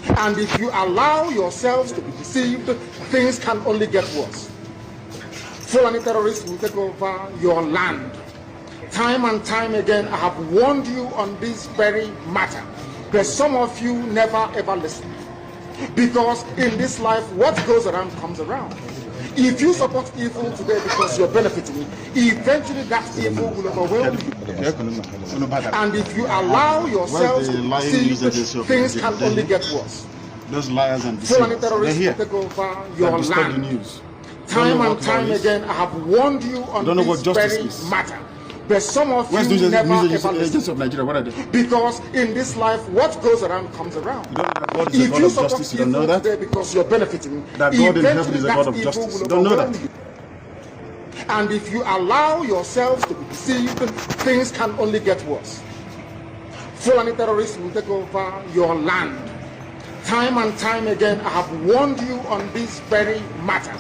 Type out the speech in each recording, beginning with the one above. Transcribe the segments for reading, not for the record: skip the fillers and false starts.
And if you allow yourselves to be deceived, things can only get worse. Fulani terrorists will take over your land. Time and time again, I have warned you on this very matter, but some of you never ever listen. Because in this life, what goes around comes around. If you support evil today because you're benefiting, eventually that evil will overwhelm you. And if you allow yourselves to see, things can only get worse. Those liars and deceivers, terrorists will take over your land. Time and time again, I have warned you on this very matter. But some of you never ever listen. Because in this life, what goes around comes around. If you support evil today because you're benefiting, that God in heaven is a God of justice. You don't know that. And if you allow yourselves to be deceived, things can only get worse. Fulani terrorists will take over your land. Time and time again, I have warned you on this very matter.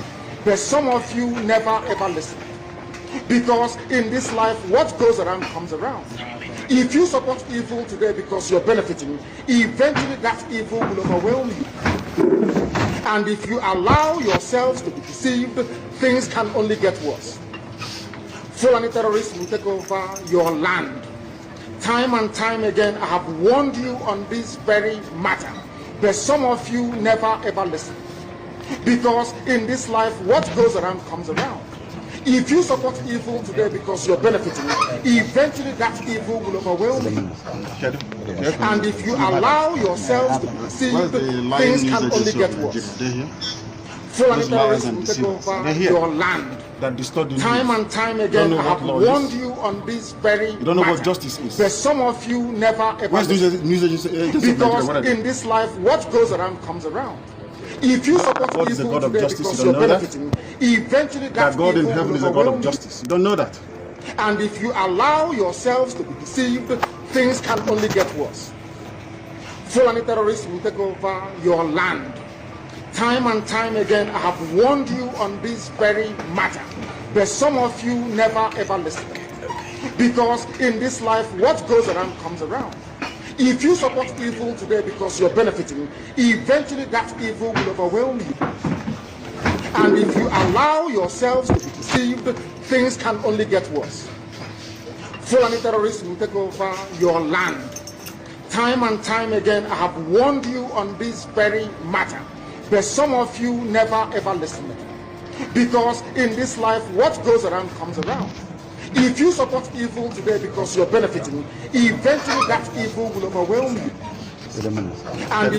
But some of you never ever listen. Because in this life, what goes around comes around. If you support evil today because you're benefiting, eventually that evil will overwhelm you. And if you allow yourselves to be deceived, things can only get worse. Fulani terrorists will take over your land. Time and time again, I have warned you on this very matter. But some of you never ever listen. Because in this life, what goes around comes around. If you support evil today because you're benefiting, eventually that evil will overwhelm you. And if you allow yourselves to be deceived, things can only get worse. Fulani terrorists will take over your land. Time and time again, I have warned you on this very You don't know what justice is. But some of you never ever listen. Because in this life, what goes around comes around. If you support God is a evil God of today justice. because You don't you're know that? benefiting, eventually That God in evil heaven will is a God overwhelm of you. justice. You don't know that. And if you allow yourselves to be deceived, things can only get worse. Fulani terrorists will take over your land. Time and time again, I have warned you on this very matter. But some of you never ever listen. Because in this life, what goes around comes around. If you support evil today because you're benefiting, eventually that evil will overwhelm you. And if you allow yourselves to be deceived, things can only get worse. Fulani terrorists will take over your land. Time and time again, I have warned you on this very matter. But some of you never ever listen. Because in this life, what goes around comes around. If you support evil today because you're benefiting, eventually that evil will overwhelm you. And